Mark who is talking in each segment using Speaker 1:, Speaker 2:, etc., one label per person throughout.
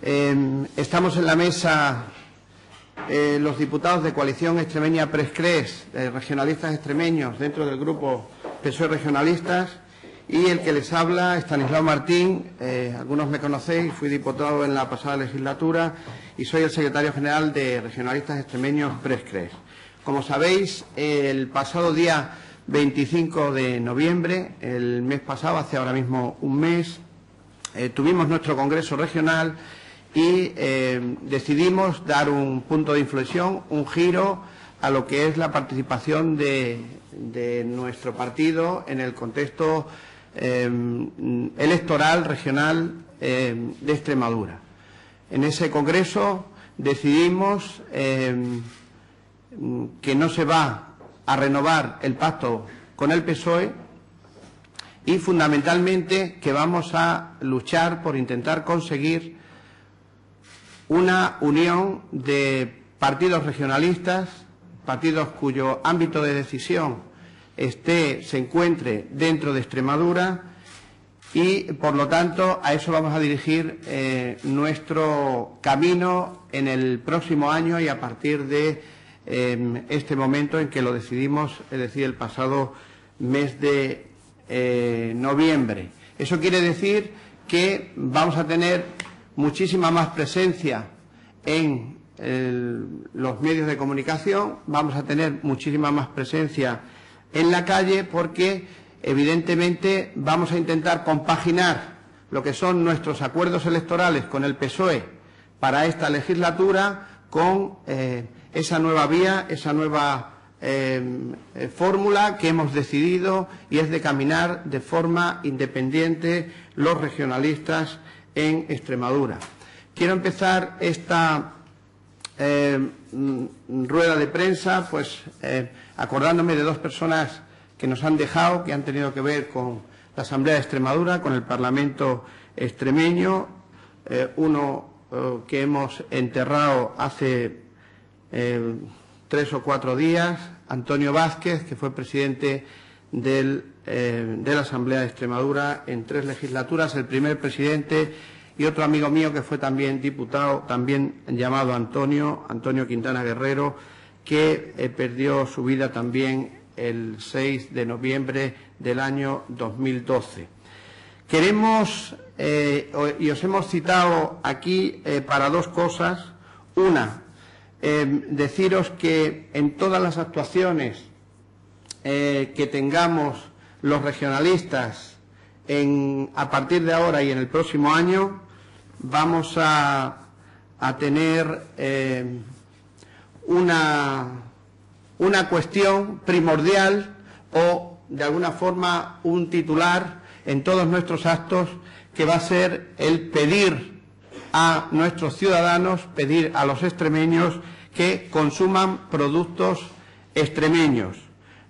Speaker 1: Estamos en la mesa los diputados de Coalición Extremeña Prescres, regionalistas extremeños dentro del grupo PSOE Regionalistas, y el que les habla, Estanislao Martín. Algunos me conocéis, fui diputado en la pasada legislatura y soy el secretario general de Regionalistas Extremeños Prescres. Como sabéis, el pasado día 25 de noviembre, el mes pasado, hace ahora mismo un mes, tuvimos nuestro congreso regional y decidimos dar un punto de inflexión, un giro a lo que es la participación de nuestro partido en el contexto electoral regional de Extremadura. En ese congreso decidimos que no se va a renovar el pacto con el PSOE y fundamentalmente que vamos a luchar por intentar conseguir una unión de partidos regionalistas, partidos cuyo ámbito de decisión se encuentre dentro de Extremadura, y por lo tanto a eso vamos a dirigir nuestro camino en el próximo año y a partir de este momento en que lo decidimos, es decir, el pasado mes de noviembre. Eso quiere decir que vamos a tener muchísima más presencia en los medios de comunicación, vamos a tener muchísima más presencia en la calle, porque evidentemente vamos a intentar compaginar lo que son nuestros acuerdos electorales con el PSOE para esta legislatura con esa nueva vía, esa nueva fórmula que hemos decidido, y es de caminar de forma independiente los regionalistas en Extremadura. Quiero empezar esta rueda de prensa acordándome de dos personas que nos han dejado, que han tenido que ver con la Asamblea de Extremadura, con el Parlamento extremeño. Uno que hemos enterrado hace 3 o 4 días, Antonio Vázquez, que fue presidente de la Asamblea de Extremadura en 3 legislaturas, el primer presidente, y otro amigo mío que fue también diputado, también llamado Antonio Quintana Guerrero, que perdió su vida también el 6 de noviembre del año 2012. Queremos, y os hemos citado aquí para dos cosas. Una, deciros que en todas las actuaciones que tengamos los regionalistas a partir de ahora y en el próximo año, vamos a tener una cuestión primordial, o de alguna forma un titular en todos nuestros actos, que va a ser el pedir a nuestros ciudadanos, pedir a los extremeños que consuman productos extremeños.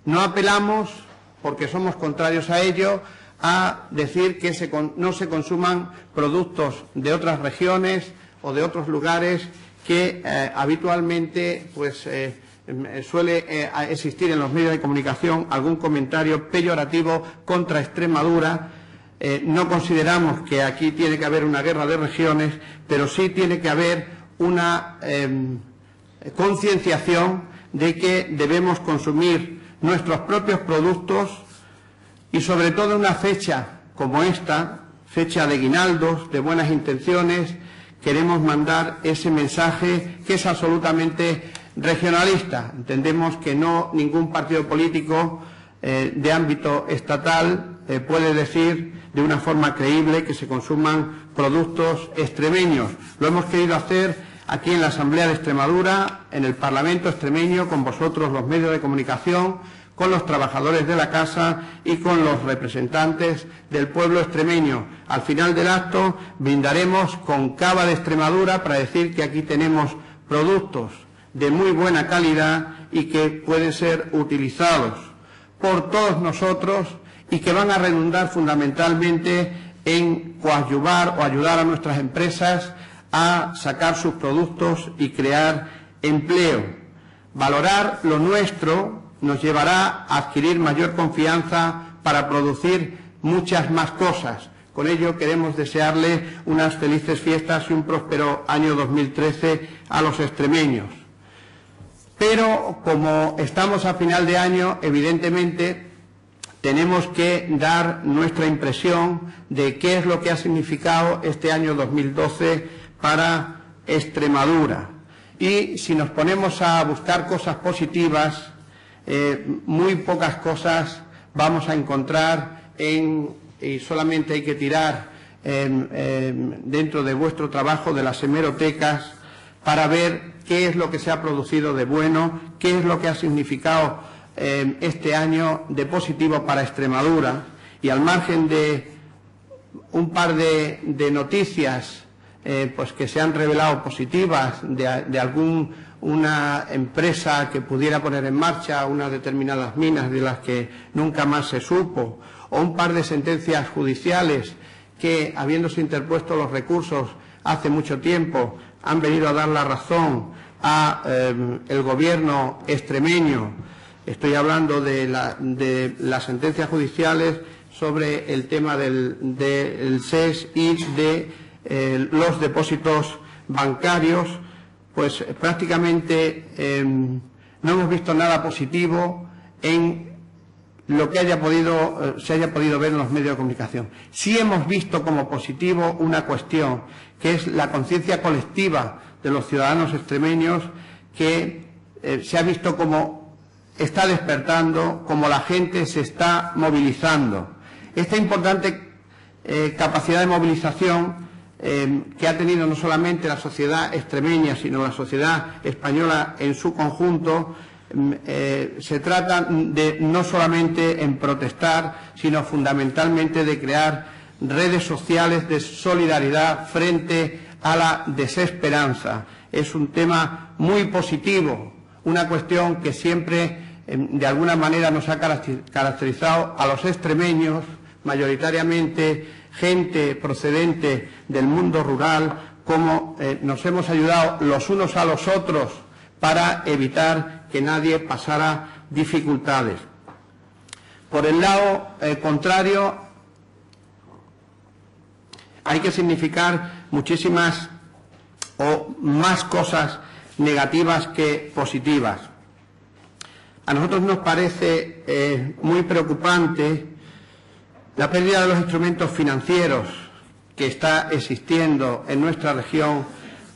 Speaker 1: No apelamos, porque somos contrarios a ello, a decir que no se consuman productos de otras regiones o de otros lugares que habitualmente suele existir en los medios de comunicación algún comentario peyorativo contra Extremadura. No consideramos que aquí tiene que haber una guerra de regiones, pero sí tiene que haber una concienciación de que debemos consumir nuestros propios productos, y sobre todo en una fecha como esta, fecha de aguinaldos, de buenas intenciones, queremos mandar ese mensaje que es absolutamente regionalista. Entendemos que ningún partido político de ámbito estatal puede decir de una forma creíble que se consuman productos extremeños. Lo hemos querido hacer aquí en la Asamblea de Extremadura, en el Parlamento extremeño, con vosotros los medios de comunicación, con los trabajadores de la casa y con los representantes del pueblo extremeño. Al final del acto brindaremos con cava de Extremadura para decir que aquí tenemos productos de muy buena calidad y que pueden ser utilizados por todos nosotros y que van a redundar fundamentalmente en coadyuvar o ayudar a nuestras empresas a sacar sus productos y crear empleo. Valorar lo nuestro nos llevará a adquirir mayor confianza para producir muchas más cosas. Con ello queremos desearle unas felices fiestas y un próspero año 2013 a los extremeños. Pero como estamos a final de año, evidentemente tenemos que dar nuestra impresión de qué es lo que ha significado este año 2012 para Extremadura. Y si nos ponemos a buscar cosas positivas, muy pocas cosas vamos a encontrar y solamente hay que tirar dentro de vuestro trabajo de las hemerotecas para ver qué es lo que se ha producido de bueno, qué es lo que ha significado este año de positivo para Extremadura. Y al margen de un par de noticias pues que se han revelado positivas de alguna empresa que pudiera poner en marcha unas determinadas minas de las que nunca más se supo, o un par de sentencias judiciales que, habiéndose interpuesto los recursos hace mucho tiempo, han venido a dar la razón al gobierno extremeño. Estoy hablando de las sentencias judiciales sobre el tema del SES y de los depósitos bancarios. Pues prácticamente no hemos visto nada positivo en lo que se haya podido ver en los medios de comunicación. Sí hemos visto como positivo una cuestión, que es la conciencia colectiva de los ciudadanos extremeños, que se ha visto como está despertando, como la gente se está movilizando. Esta importante capacidad de movilización que ha tenido no solamente la sociedad extremeña, sino la sociedad española en su conjunto, se trata de no solamente en protestar, sino fundamentalmente de crear redes sociales de solidaridad frente a la desesperanza. Es un tema muy positivo, una cuestión que siempre de alguna manera nos ha caracterizado a los extremeños, mayoritariamente gente procedente del mundo rural, como nos hemos ayudado los unos a los otros para evitar que nadie pasara dificultades. Por el lado contrario, hay que significar muchísimas o más cosas negativas que positivas. A nosotros nos parece muy preocupante la pérdida de los instrumentos financieros que está existiendo en nuestra región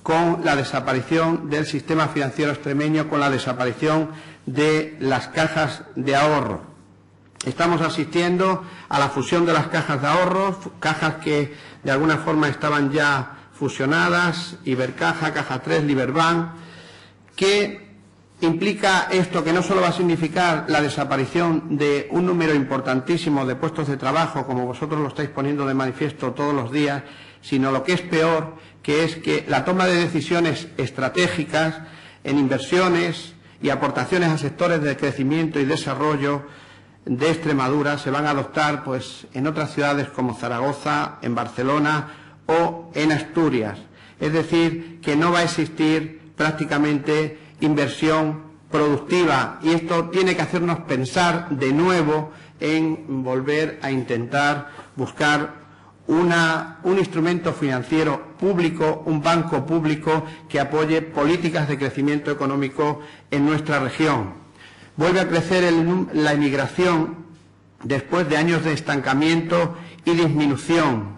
Speaker 1: con la desaparición del sistema financiero extremeño, con la desaparición de las cajas de ahorro. Estamos asistiendo a la fusión de las cajas de ahorro, cajas que de alguna forma estaban ya fusionadas, Ibercaja, Caja 3, Liberbank, que implica esto que no solo va a significar la desaparición de un número importantísimo de puestos de trabajo, como vosotros lo estáis poniendo de manifiesto todos los días, sino lo que es peor, que es que la toma de decisiones estratégicas en inversiones y aportaciones a sectores de crecimiento y desarrollo de Extremadura se van a adoptar pues en otras ciudades como Zaragoza, en Barcelona o en Asturias. Es decir, que no va a existir prácticamente inversión productiva, y esto tiene que hacernos pensar de nuevo en volver a intentar buscar un instrumento financiero público, un banco público que apoye políticas de crecimiento económico en nuestra región. Vuelve a crecer la emigración después de años de estancamiento y disminución.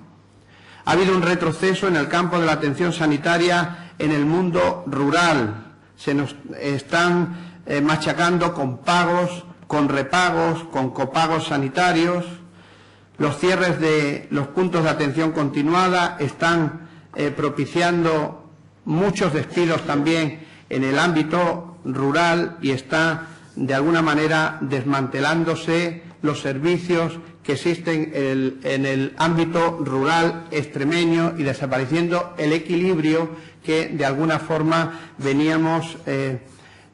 Speaker 1: Ha habido un retroceso en el campo de la atención sanitaria en el mundo rural. Se nos están machacando con pagos, con repagos, con copagos sanitarios. Los cierres de los puntos de atención continuada están propiciando muchos despidos también en el ámbito rural y está de alguna manera desmantelándose los servicios que existen en el ámbito rural extremeño y desapareciendo el equilibrio que de alguna forma veníamos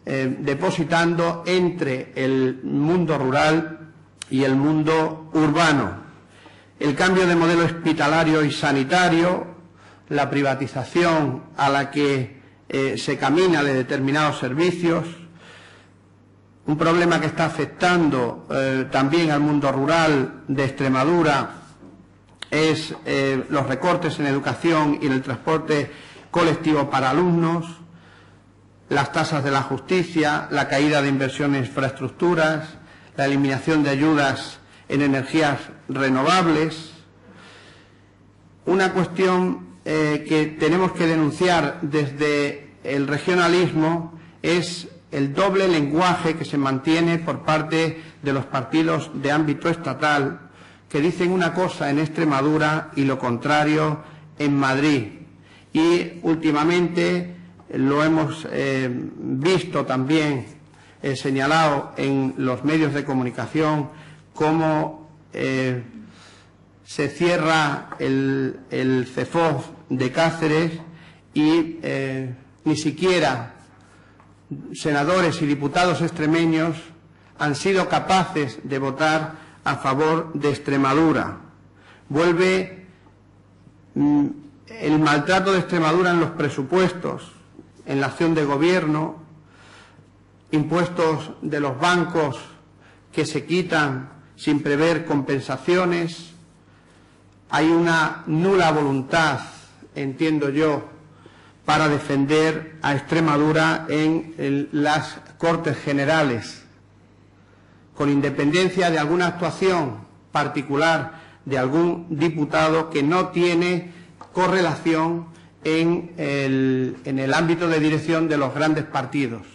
Speaker 1: depositando entre el mundo rural y el mundo urbano. El cambio de modelo hospitalario y sanitario, la privatización a la que se camina de determinados servicios, un problema que está afectando también al mundo rural de Extremadura es los recortes en educación y en el transporte colectivo para alumnos, las tasas de la justicia, la caída de inversión en infraestructuras, la eliminación de ayudas en energías renovables. Una cuestión que tenemos que denunciar desde el regionalismo es el doble lenguaje que se mantiene por parte de los partidos de ámbito estatal, que dicen una cosa en Extremadura y lo contrario en Madrid. Y últimamente lo hemos visto también señalado en los medios de comunicación, cómo se cierra el CEFOF de Cáceres y ni siquiera senadores y diputados extremeños han sido capaces de votar a favor de Extremadura. Vuelve el maltrato de Extremadura en los presupuestos, en la acción de gobierno, impuestos de los bancos que se quitan sin prever compensaciones. Hay una nula voluntad, entiendo yo, para defender a Extremadura en las Cortes Generales, con independencia de alguna actuación particular de algún diputado que no tiene correlación en el ámbito de dirección de los grandes partidos,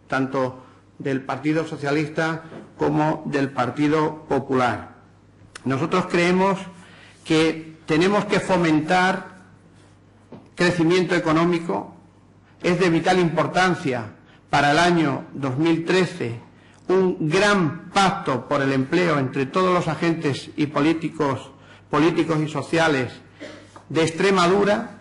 Speaker 1: tanto del Partido Socialista como del Partido Popular. Nosotros creemos que tenemos que fomentar crecimiento económico. Es de vital importancia para el año 2013 un gran pacto por el empleo entre todos los agentes y políticos y sociales de Extremadura.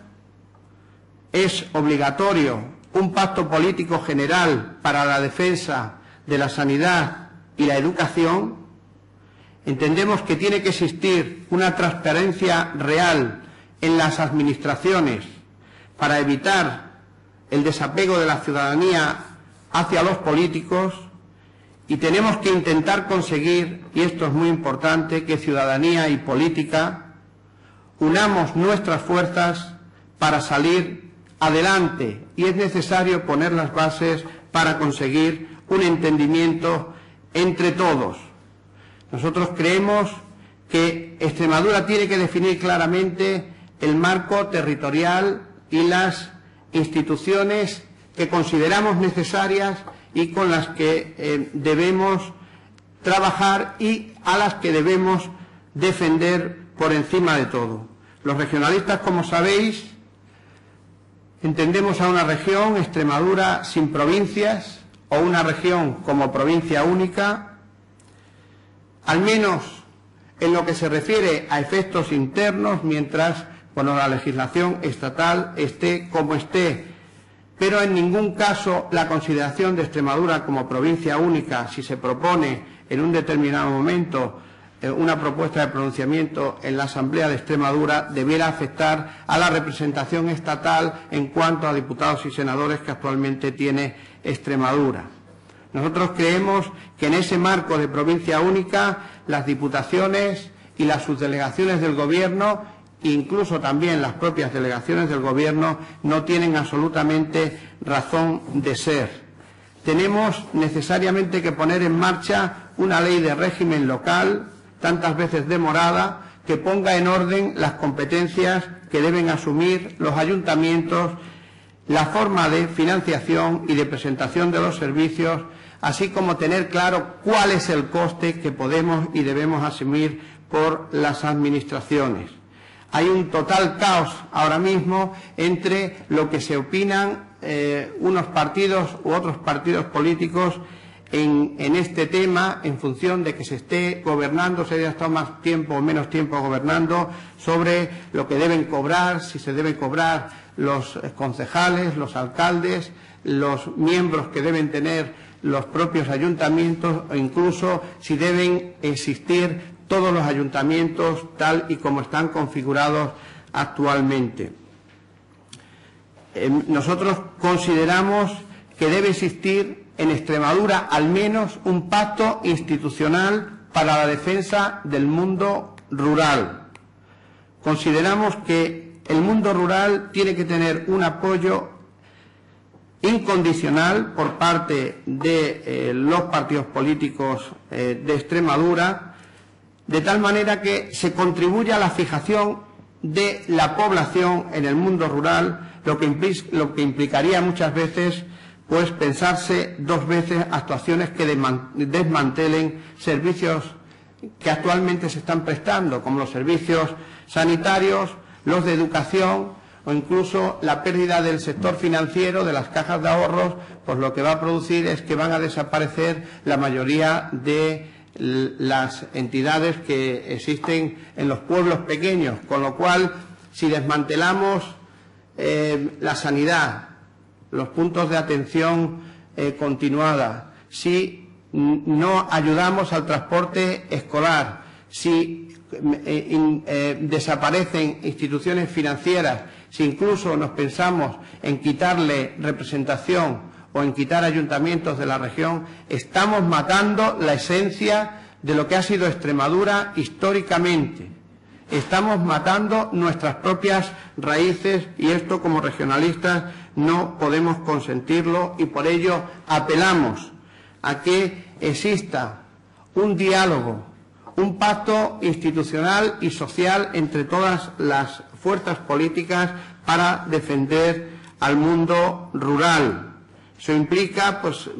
Speaker 1: Es obligatorio un pacto político general para la defensa de la sanidad y la educación. Entendemos que tiene que existir una transparencia real en las administraciones para evitar el desapego de la ciudadanía hacia los políticos, y tenemos que intentar conseguir, y esto es muy importante, que ciudadanía y política unamos nuestras fuerzas para salir adelante, y es necesario poner las bases para conseguir un entendimiento entre todos. Nosotros creemos que Extremadura tiene que definir claramente el marco territorial y las instituciones que consideramos necesarias y con las que debemos trabajar y a las que debemos defender por encima de todo. Los regionalistas, como sabéis, entendemos a una región, Extremadura, sin provincias, o una región como provincia única, al menos en lo que se refiere a efectos internos, mientras la legislación estatal esté como esté, pero en ningún caso la consideración de Extremadura como provincia única, si se propone en un determinado momento una propuesta de pronunciamiento en la Asamblea de Extremadura, debiera afectar a la representación estatal en cuanto a diputados y senadores que actualmente tiene Extremadura. Nosotros creemos que en ese marco de provincia única las diputaciones y las subdelegaciones del Gobierno, incluso también las propias delegaciones del Gobierno, no tienen absolutamente razón de ser. Tenemos necesariamente que poner en marcha una ley de régimen local, tantas veces demorada, que ponga en orden las competencias que deben asumir los ayuntamientos, la forma de financiación y de presentación de los servicios, así como tener claro cuál es el coste que podemos y debemos asumir por las administraciones. Hay un total caos ahora mismo entre lo que se opinan unos partidos u otros partidos políticos en este tema, en función de que se esté gobernando, se haya estado más tiempo o menos tiempo gobernando, sobre lo que deben cobrar, si se deben cobrar los concejales, los alcaldes, los miembros que deben tener los propios ayuntamientos, o incluso si deben existir todos los ayuntamientos tal y como están configurados actualmente. Nosotros consideramos que debe existir en Extremadura al menos un pacto institucional para la defensa del mundo rural, Consideramos que el mundo rural tiene que tener un apoyo incondicional por parte de los partidos políticos de Extremadura, de tal manera que se contribuya a la fijación de la población en el mundo rural, lo que implicaría muchas veces pues pensarse dos veces actuaciones que desmantelen servicios que actualmente se están prestando, como los servicios sanitarios, los de educación o incluso la pérdida del sector financiero, de las cajas de ahorros, pues lo que va a producir es que van a desaparecer la mayoría de las entidades que existen en los pueblos pequeños, con lo cual, si desmantelamos la sanidad, los puntos de atención continuada, si no ayudamos al transporte escolar, si desaparecen instituciones financieras, si incluso nos pensamos en quitarle representación o en quitar ayuntamientos de la región, estamos matando la esencia de lo que ha sido Extremadura históricamente. Estamos matando nuestras propias raíces y esto, como regionalistas, no podemos consentirlo y por ello apelamos a que exista un diálogo, un pacto institucional y social entre todas las fuerzas políticas para defender al mundo rural. Eso implica pues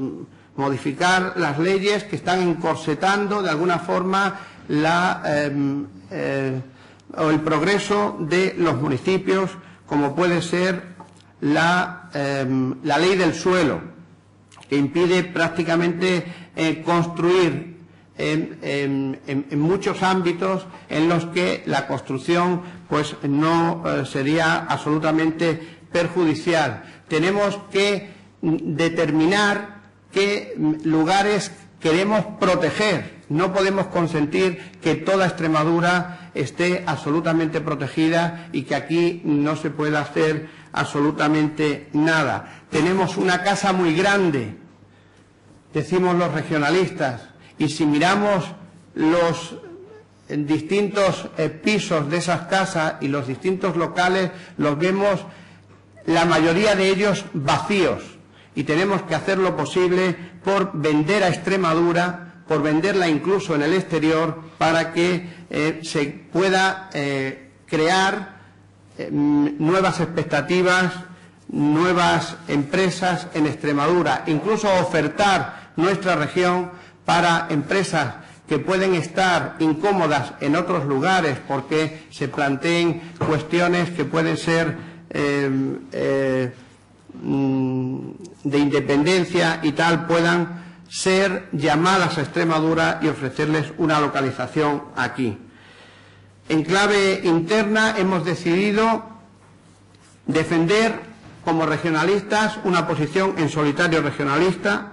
Speaker 1: modificar las leyes que están encorsetando de alguna forma el progreso de los municipios, como puede ser la ley del suelo, que impide prácticamente construir en muchos ámbitos en los que la construcción pues no sería absolutamente perjudicial. Tenemos que determinar qué lugares queremos proteger. No podemos consentir que toda Extremadura esté absolutamente protegida y que aquí no se pueda hacer absolutamente nada. Tenemos una casa muy grande, decimos los regionalistas, y si miramos los distintos pisos de esas casas y los distintos locales, los vemos la mayoría de ellos vacíos. Y tenemos que hacer lo posible por vender a Extremadura, por venderla incluso en el exterior, para que se pueda crear nuevas expectativas, nuevas empresas en Extremadura, incluso ofertar nuestra región para empresas que pueden estar incómodas en otros lugares porque se planteen cuestiones que pueden ser de independencia y tal, puedan ser llamadas a Extremadura y ofrecerles una localización aquí. En clave interna hemos decidido defender como regionalistas una posición en solitario regionalista.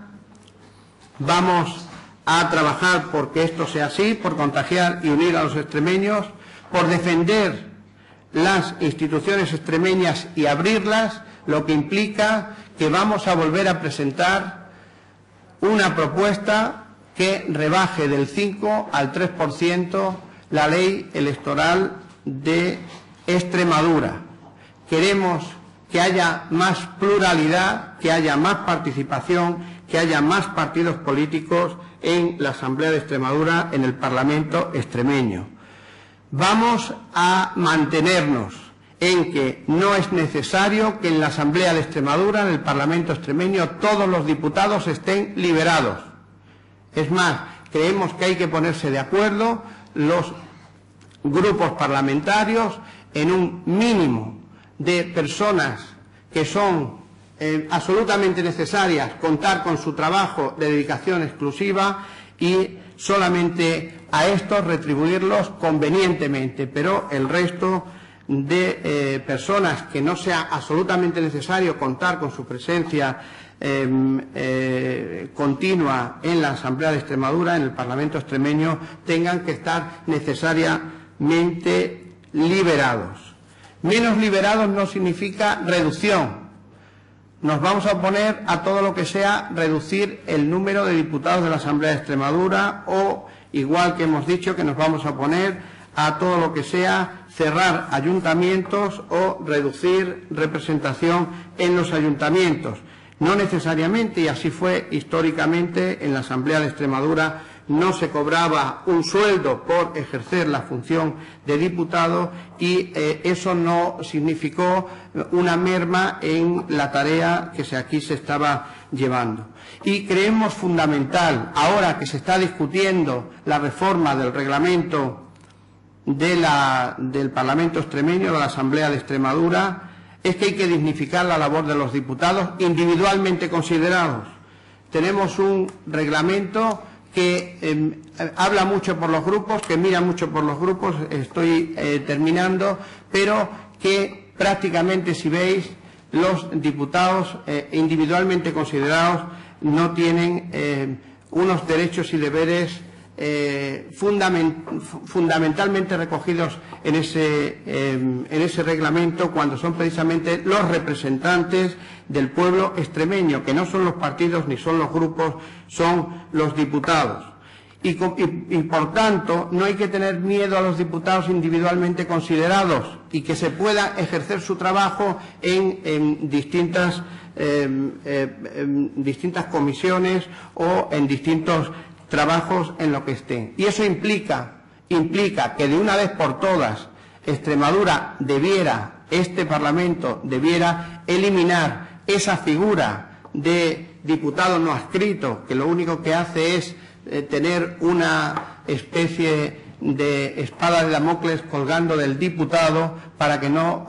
Speaker 1: Vamos a trabajar porque esto sea así, por contagiar y unir a los extremeños, por defender las instituciones extremeñas y abrirlas, lo que implica que vamos a volver a presentar una propuesta que rebaje del 5 al 3% la ley electoral de Extremadura. Queremos que haya más pluralidad, que haya más participación, que haya más partidos políticos en la Asamblea de Extremadura, en el Parlamento extremeño. Vamos a mantenernos en que no es necesario que en la Asamblea de Extremadura, en el Parlamento extremeño, todos los diputados estén liberados. Es más, creemos que hay que ponerse de acuerdo los grupos parlamentarios en un mínimo de personas que son absolutamente necesarias, contar con su trabajo de dedicación exclusiva y solamente a estos retribuirlos convenientemente, pero el resto de personas que no sea absolutamente necesario contar con su presencia continua en la Asamblea de Extremadura, en el Parlamento extremeño, tengan que estar necesariamente liberados. Menos liberados no significa reducción. Nos vamos a oponer a todo lo que sea reducir el número de diputados de la Asamblea de Extremadura o, igual que hemos dicho, que nos vamos a oponer a todo lo que sea cerrar ayuntamientos o reducir representación en los ayuntamientos. No necesariamente, y así fue históricamente, en la Asamblea de Extremadura no se cobraba un sueldo por ejercer la función de diputado y eso no significó una merma en la tarea que aquí se estaba llevando. Y creemos fundamental, ahora que se está discutiendo la reforma del reglamento del Parlamento extremeño, de la Asamblea de Extremadura, es que hay que dignificar la labor de los diputados individualmente considerados. Tenemos un reglamento que habla mucho por los grupos, que mira mucho por los grupos, estoy terminando, pero que prácticamente, si veis, los diputados individualmente considerados no tienen unos derechos y deberes fundamentalmente recogidos en ese reglamento, cuando son precisamente los representantes del pueblo extremeño, que no son los partidos ni son los grupos, son los diputados. Y por tanto no hay que tener miedo a los diputados individualmente considerados y que se pueda ejercer su trabajo en distintas comisiones o en distintos trabajos en lo que estén. Y eso implica que de una vez por todas Extremadura este Parlamento debiera eliminar esa figura de diputado no adscrito, que lo único que hace es tener una especie de espada de Damocles colgando del diputado para que no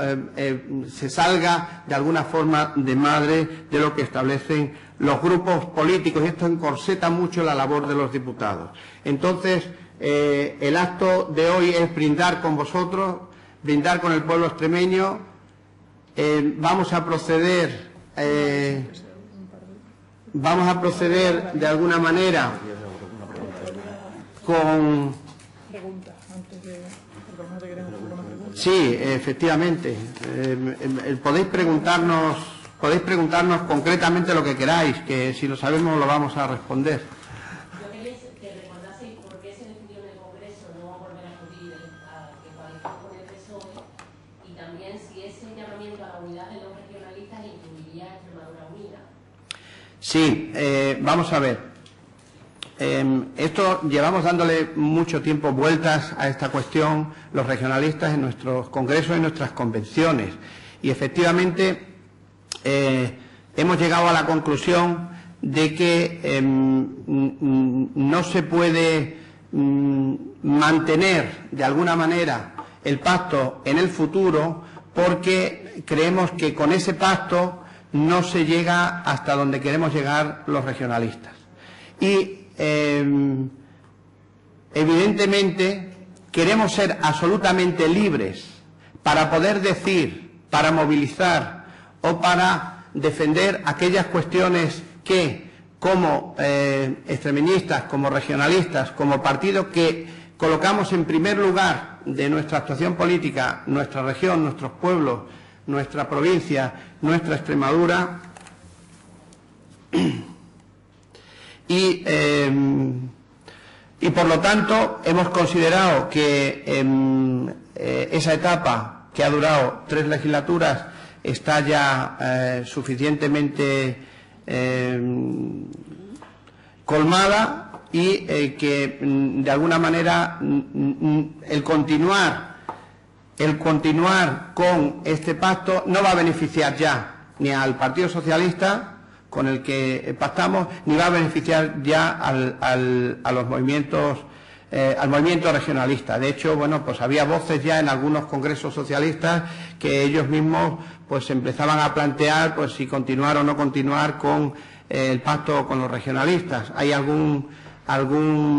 Speaker 1: se salga de alguna forma de madre de lo que establecen los grupos políticos, y esto encorseta mucho la labor de los diputados. Entonces, el acto de hoy es brindar con vosotros, brindar con el pueblo extremeño. Vamos a proceder de alguna manera con... Sí, efectivamente. Podéis preguntarnos concretamente lo que queráis, que si lo sabemos lo vamos a responder.
Speaker 2: Yo quería que recordaseis por qué se decidió en el Congreso no volver a acudir a que coalizar con el PSOE, y también si ese llamamiento a la unidad de los regionalistas incluiría a Extremadura Unida.
Speaker 1: Sí, vamos a ver. Esto llevamos dándole mucho tiempo vueltas a esta cuestión los regionalistas en nuestros congresos, en nuestras convenciones, y efectivamente hemos llegado a la conclusión de que no se puede mantener de alguna manera el pacto en el futuro, porque creemos que con ese pacto no se llega hasta donde queremos llegar los regionalistas. Y evidentemente queremos ser absolutamente libres para poder decir, para movilizar o para defender aquellas cuestiones que, como extremeñistas, como regionalistas, como partido que colocamos en primer lugar de nuestra actuación política, nuestra región, nuestros pueblos, nuestra provincia, nuestra Extremadura. Y por lo tanto hemos considerado que esa etapa, que ha durado 3 legislaturas, está ya suficientemente colmada, y que de alguna manera el continuar con este pacto no va a beneficiar ya ni al Partido Socialista, con el que pactamos, ni va a beneficiar ya a los movimientos, al movimiento regionalista. De hecho, bueno, pues había voces ya en algunos congresos socialistas que ellos mismos pues empezaban a plantear pues si continuar o no continuar con el pacto con los regionalistas. Hay algún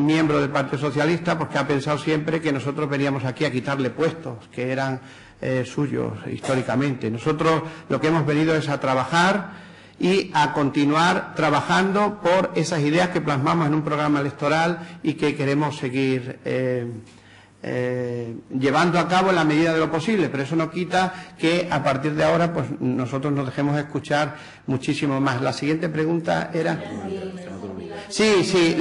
Speaker 1: miembro del Partido Socialista pues que ha pensado siempre que nosotros veníamos aquí a quitarle puestos que eran suyos históricamente. Nosotros lo que hemos venido es a trabajar y a continuar trabajando por esas ideas que plasmamos en un programa electoral y que queremos seguir llevando a cabo en la medida de lo posible, pero eso no quita que a partir de ahora pues nosotros nos dejemos escuchar muchísimo más. La siguiente pregunta era... Sí,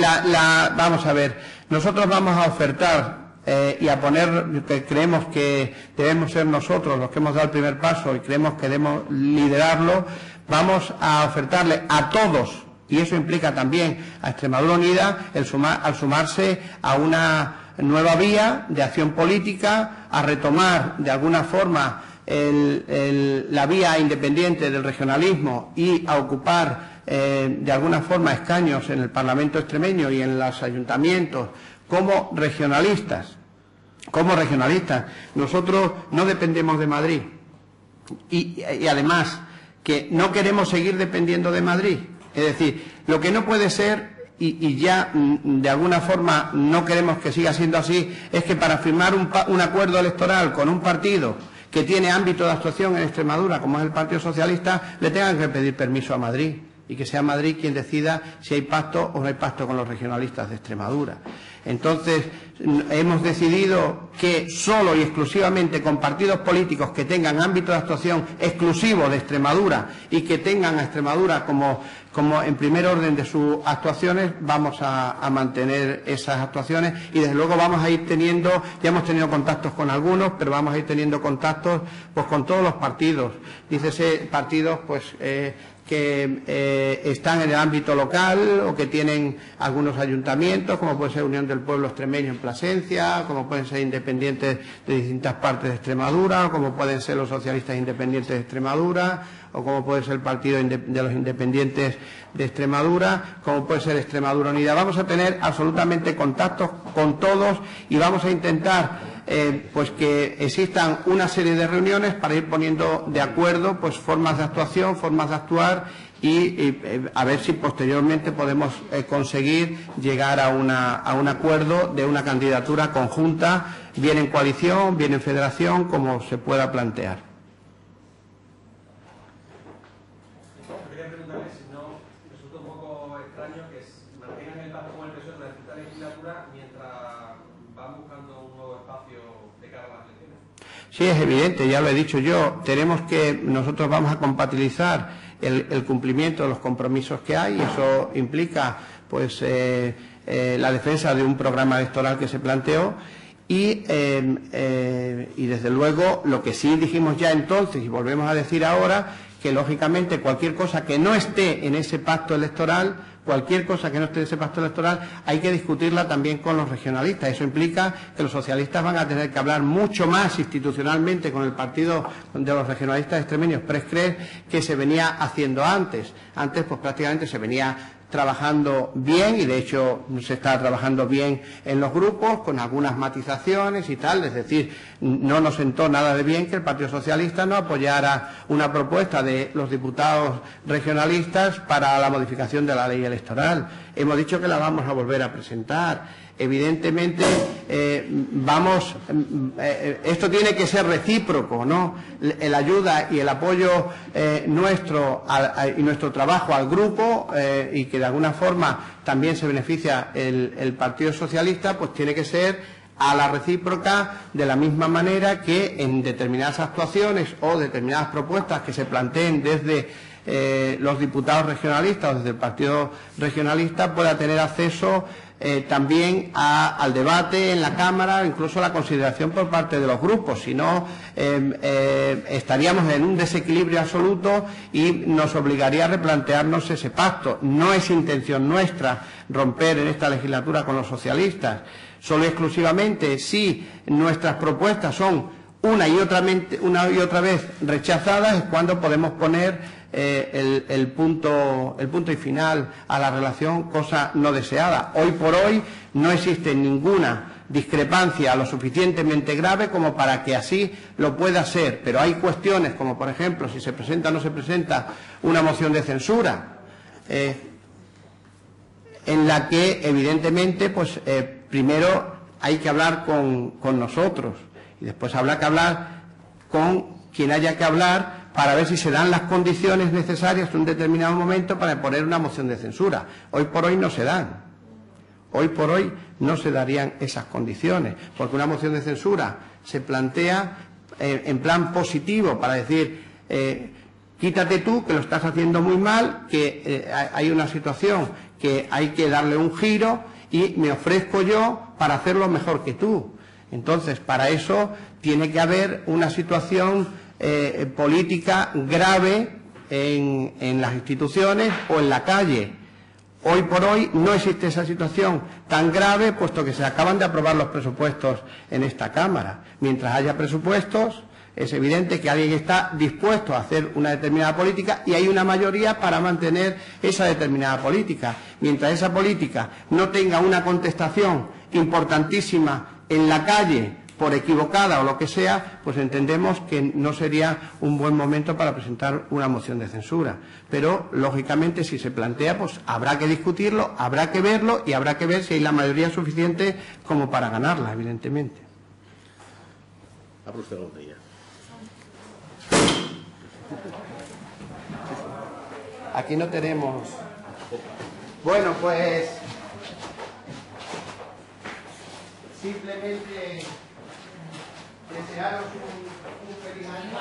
Speaker 1: vamos a ver. Nosotros vamos a ofertar y a poner, que creemos que debemos ser nosotros los que hemos dado el primer paso y creemos que debemos liderarlo, vamos a ofertarle a todos, y eso implica también a Extremadura Unida, al sumarse a una nueva vía de acción política, a retomar de alguna forma la vía independiente del regionalismo y a ocupar de alguna forma escaños en el Parlamento extremeño y en los ayuntamientos como regionalistas. Nosotros no dependemos de Madrid y además que no queremos seguir dependiendo de Madrid. Es decir, lo que no puede ser, y ya de alguna forma no queremos que siga siendo así, es que para firmar un acuerdo electoral con un partido que tiene ámbito de actuación en Extremadura, como es el Partido Socialista, le tengan que pedir permiso a Madrid y que sea Madrid quien decida si hay pacto o no hay pacto con los regionalistas de Extremadura. Entonces, hemos decidido que solo y exclusivamente con partidos políticos que tengan ámbito de actuación exclusivo de Extremadura y que tengan a Extremadura como en primer orden de sus actuaciones, vamos a mantener esas actuaciones y desde luego vamos a ir teniendo, ya hemos tenido contactos con algunos, pero vamos a ir teniendo contactos pues con todos los partidos. Dícese partidos pues que están en el ámbito local o que tienen algunos ayuntamientos, como puede ser Unión del Pueblo Extremeño en Plasencia, como pueden ser independientes de distintas partes de Extremadura, o como pueden ser los socialistas independientes de Extremadura, o como puede ser el Partido de los Independientes de Extremadura, como puede ser Extremadura Unida. Vamos a tener absolutamente contactos con todos y vamos a intentar pues que existan una serie de reuniones para ir poniendo de acuerdo pues formas de actuación, formas de actuar y a ver si posteriormente podemos conseguir llegar a un acuerdo de una candidatura conjunta, bien en coalición, bien en federación, como se pueda plantear.
Speaker 3: Quería preguntarle si no resulta un poco extraño que mantengan el pacto con el PSOE durante esta legislatura mientras van buscando un nuevo espacio de cara a las elecciones.
Speaker 1: Sí, es evidente, ya lo he dicho yo, nosotros vamos a compatibilizar el cumplimiento de los compromisos que hay, y eso implica pues la defensa de un programa electoral que se planteó y desde luego lo que sí dijimos ya entonces y volvemos a decir ahora, que lógicamente cualquier cosa que no esté en ese pacto electoral, hay que discutirla también con los regionalistas. Eso implica que los socialistas van a tener que hablar mucho más institucionalmente con el partido de los regionalistas extremeños, Prescres, que se venía haciendo antes. Antes pues prácticamente se venía trabajando bien y de hecho se está trabajando bien en los grupos con algunas matizaciones y tal, es decir, no nos sentó nada de bien que el Partido Socialista no apoyara una propuesta de los diputados regionalistas para la modificación de la ley electoral. Hemos dicho que la vamos a volver a presentar. Evidentemente, esto tiene que ser recíproco, ¿no? La ayuda y el apoyo nuestro y nuestro trabajo al grupo y que de alguna forma también se beneficia el Partido Socialista, pues tiene que ser a la recíproca, de la misma manera que en determinadas actuaciones o determinadas propuestas que se planteen desde los diputados regionalistas o desde el Partido Regionalista pueda tener acceso también al debate en la Cámara, incluso a la consideración por parte de los grupos. Si no, estaríamos en un desequilibrio absoluto y nos obligaría a replantearnos ese pacto. No es intención nuestra romper en esta legislatura con los socialistas. Solo y exclusivamente si nuestras propuestas son una y otra vez rechazadas es cuando podemos poner el punto y final a la relación, cosa no deseada. Hoy por hoy no existe ninguna discrepancia lo suficientemente grave como para que así lo pueda ser, pero hay cuestiones como por ejemplo si se presenta o no se presenta una moción de censura en la que evidentemente pues primero hay que hablar con nosotros y después habrá que hablar con quien haya que hablar para ver si se dan las condiciones necesarias en un determinado momento para poner una moción de censura. Hoy por hoy no se dan. Hoy por hoy no se darían esas condiciones, porque una moción de censura se plantea en plan positivo para decir quítate tú, que lo estás haciendo muy mal, que hay una situación que hay que darle un giro y me ofrezco yo para hacerlo mejor que tú. Entonces, para eso tiene que haber una situación política grave en las instituciones o en la calle. Hoy por hoy no existe esa situación tan grave, puesto que se acaban de aprobar los presupuestos en esta Cámara. Mientras haya presupuestos, es evidente que alguien está dispuesto a hacer una determinada política y hay una mayoría para mantener esa determinada política. Mientras esa política no tenga una contestación importantísima en la calle, por equivocada o lo que sea, pues entendemos que no sería un buen momento para presentar una moción de censura. Pero, lógicamente, si se plantea, pues habrá que discutirlo, habrá que verlo y habrá que ver si hay la mayoría suficiente como para ganarla, evidentemente.
Speaker 4: Abre usted la botella.
Speaker 1: Aquí no tenemos... Bueno, pues... simplemente... desearos un feliz año.